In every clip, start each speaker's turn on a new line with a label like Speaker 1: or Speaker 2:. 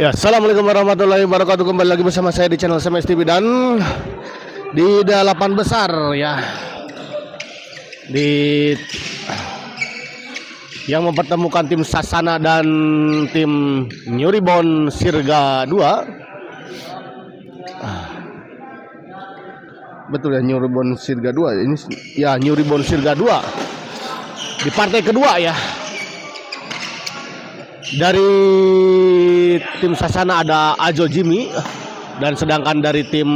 Speaker 1: Ya, assalamualaikum warahmatullahi wabarakatuh. Kembali lagi bersama saya di channel SMS TV dan di delapan besar ya. Di yang mempertemukan tim Sasana dan tim New Ribbon Sirga 2. Betul ya, New Ribbon Sirga 2. Ini ya New Ribbon Sirga 2. Di partai kedua ya. Dari tim Sasana ada Ajo Jimmy, dan sedangkan dari tim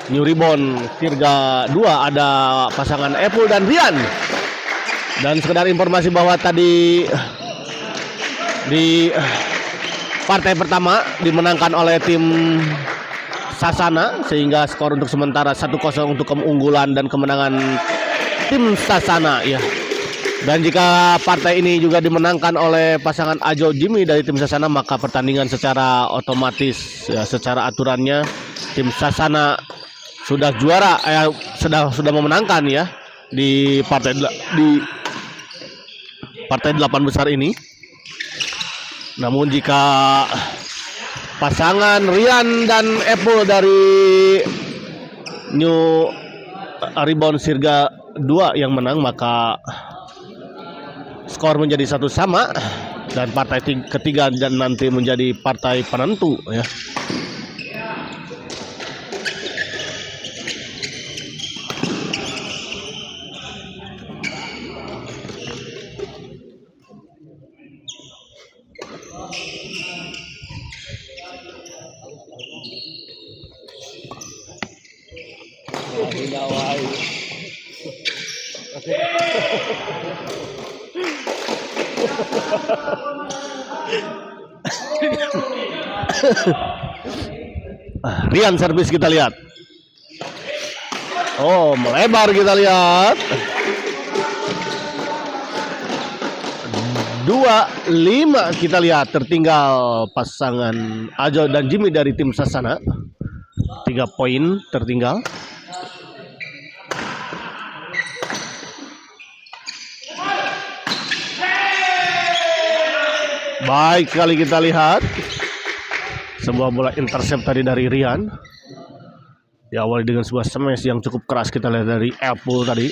Speaker 1: New Ribbon Sirga 2 ada pasangan Epul dan Rian. Dan sekedar informasi bahwa tadi di partai pertama dimenangkan oleh tim Sasana, sehingga skor untuk sementara 1-0 untuk keunggulan dan kemenangan tim Sasana ya. Dan jika partai ini juga dimenangkan oleh pasangan Ajo Jimmy dari tim Sasana, maka pertandingan secara otomatis ya, secara aturannya tim Sasana sudah juara, sudah memenangkan ya di partai 8 besar ini. Namun jika pasangan Rian dan Apple dari New Ribbon Sirga 2 yang menang, maka skor menjadi 1 sama, dan partai ketiga dan nanti menjadi partai penentu ya. Rian servis kita lihat. Oh, melebar kita lihat. 2-5 kita lihat, tertinggal pasangan Ajo dan Jimmy dari tim Sasana. 3 poin tertinggal. Baik sekali kita lihat. Sebuah bola intercept tadi dari Rian. Diawali dengan sebuah smash yang cukup keras kita lihat dari Apple tadi.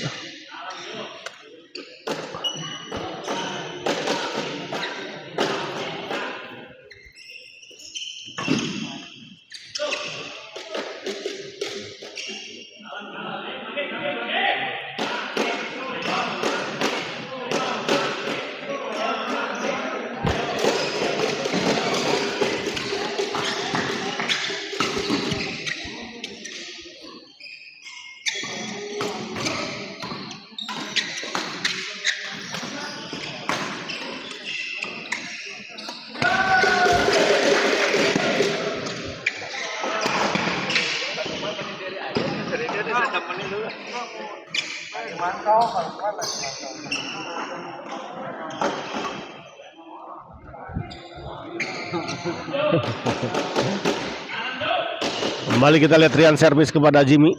Speaker 1: Kembali kita lihat Rian servis kepada Jimmy.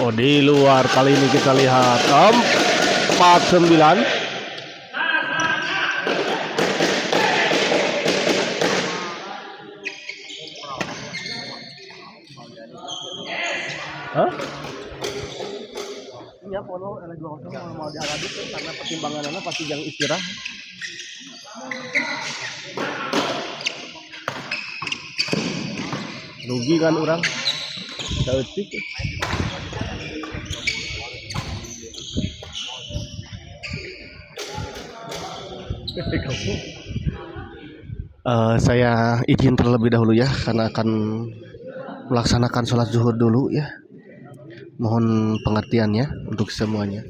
Speaker 1: Oh, di luar kali ini kita lihat 4-9. Hah? Iya, Polo ada 2-0 mau diaduk karena pertimbangannya pasti yang istirahat. Rugi kan orang. Sautik. Saya izin terlebih dahulu ya, karena akan melaksanakan sholat zuhur dulu ya. Mohon pengertiannya untuk semuanya.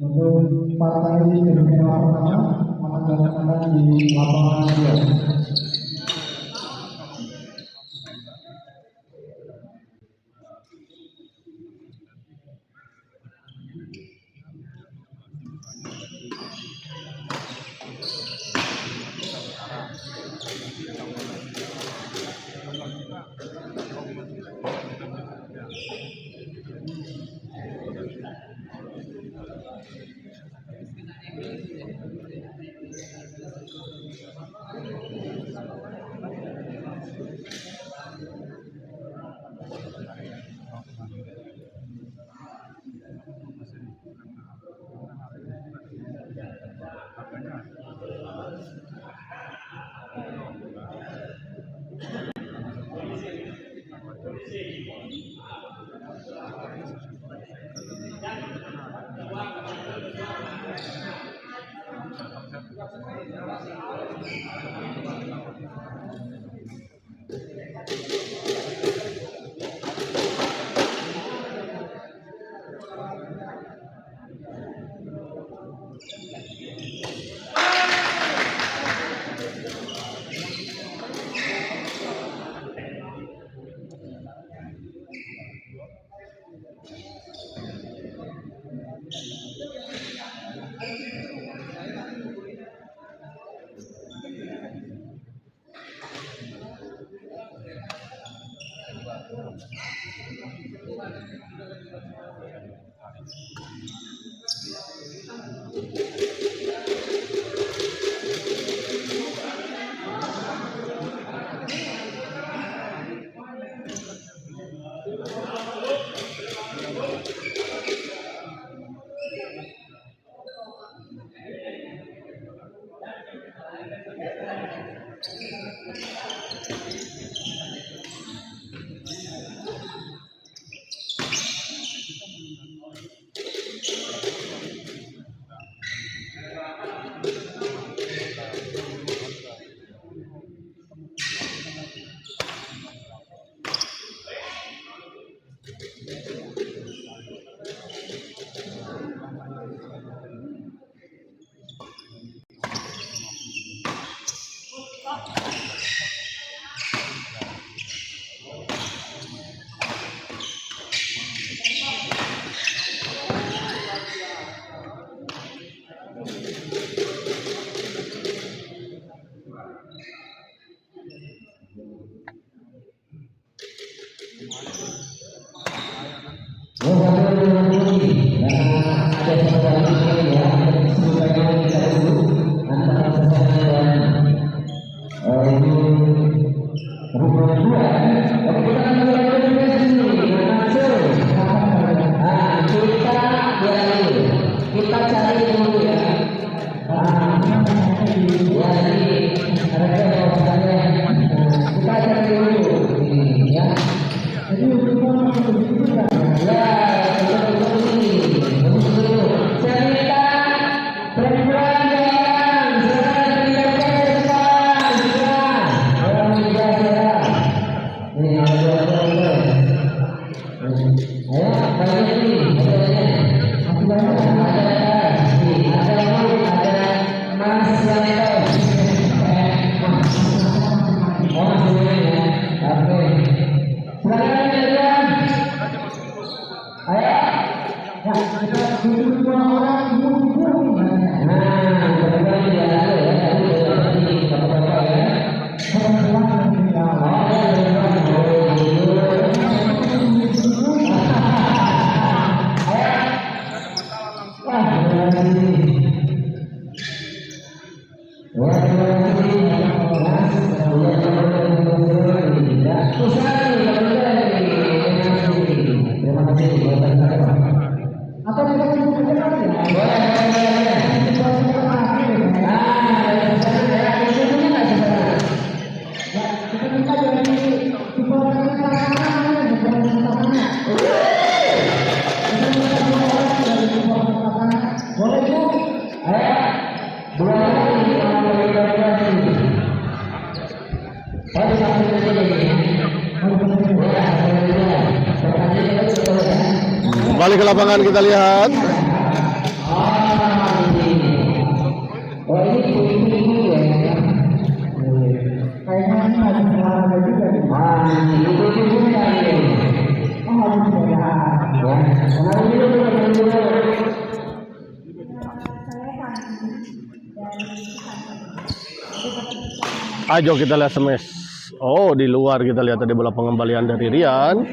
Speaker 2: Untuk partai semifinal pertama akan dilaksanakan di lapangan 2.
Speaker 1: Kembali ke lapangan kita lihat. Ayo kita lihat smash. Oh, di luar kita lihat tadi bola pengembalian dari Rian.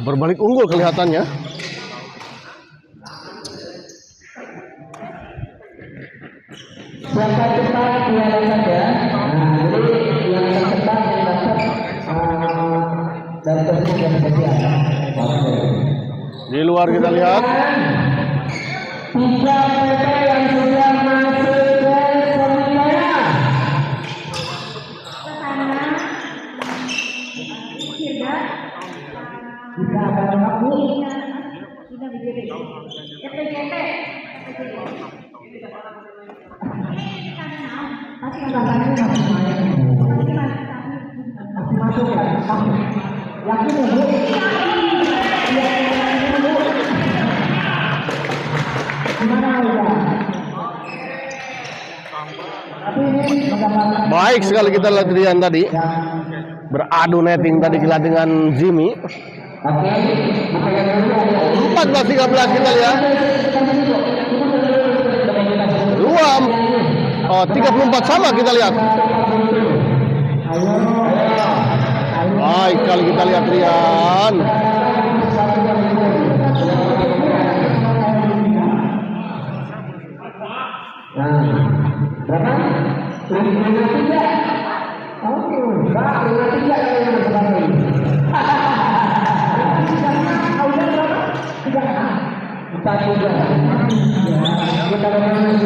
Speaker 1: Berbalik unggul kelihatannya.
Speaker 3: Siapa cepat dia saja. Nah, jadi yang cepat yang dapat dari tersebut yang spesial.
Speaker 1: Di luar kita lihat.
Speaker 3: 3 PP yang sudah masuk ke semifinal. Bisa ada waktu. Masuk ya. Yakin ya, Bu?
Speaker 1: Baik sekali kita lihat Rian tadi. Beradu netting tadi kita dengan Jimmy. 14-13 kita lihat. 34 sama kita lihat. Baik kali kita lihat Rian.
Speaker 3: Berapa? 53. Oke, berapa? 53 yang berapa? Kita juga. Kita bermain.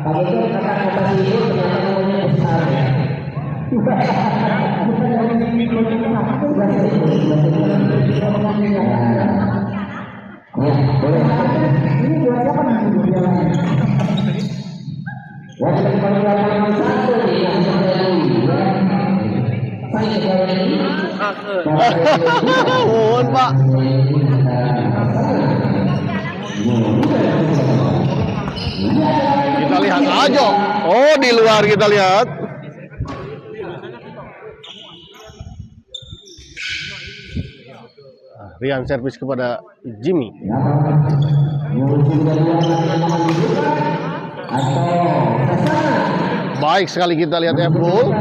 Speaker 3: Pak itu kata-kata itu ternyata namanya besar ya. Ya, boleh. Ini buat siapa nanti? Wajib pengeluaran satu nih yang
Speaker 1: Mohon Pak. Kita lihat aja. Oh, di luar kita lihat. Rian servis kepada Jimmy. Baik sekali kita lihat Apple.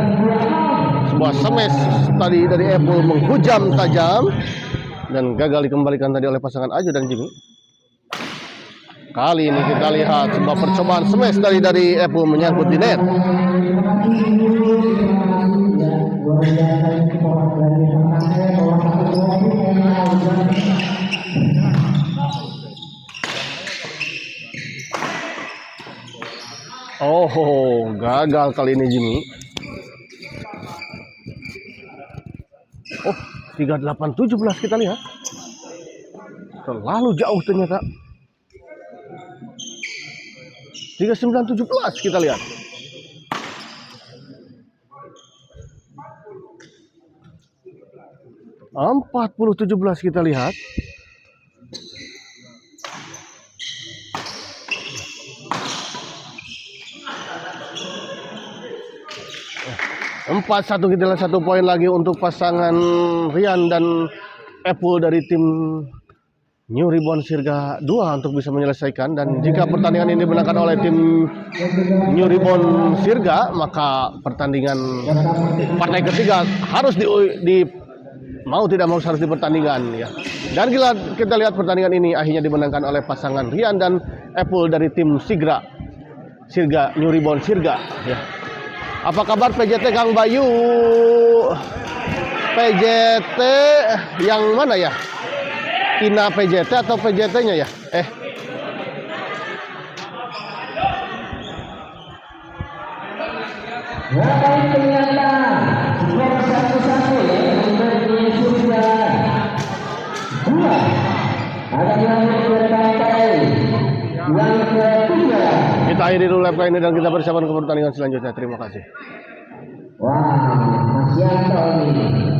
Speaker 1: Sebuah smash tadi dari Apple menghujam tajam dan gagal dikembalikan tadi oleh pasangan Aju dan Jimmy. Kali ini kita lihat sebuah percobaan smash dari Apple menyangkut di net. Oh, gagal kali ini Jimmy. Oh, 38-17 kita lihat. Terlalu jauh ternyata. 39-17 kita lihat. Empat 40-17 kita lihat. Empat satu kita lihat, 1 poin lagi untuk pasangan Rian dan Apple dari tim New Ribbon Sirga 2 untuk bisa menyelesaikan. Dan jika pertandingan ini dimenangkan oleh tim New Ribbon Sirga, maka pertandingan partai ketiga harus mau tidak mau harus dipertandingkan ya. Dan kita lihat pertandingan ini akhirnya dimenangkan oleh pasangan Rian dan Apple dari tim Sirga New Ribbon Sirga ya. Apa kabar PJT Kang Bayu? PJT yang mana ya? Ina PJT atau PJT-nya ya? Kita akhiri dulu live ini dan kita persiapan ke pertandingan selanjutnya. Terima kasih.
Speaker 3: Wah, Mas Yanto ini.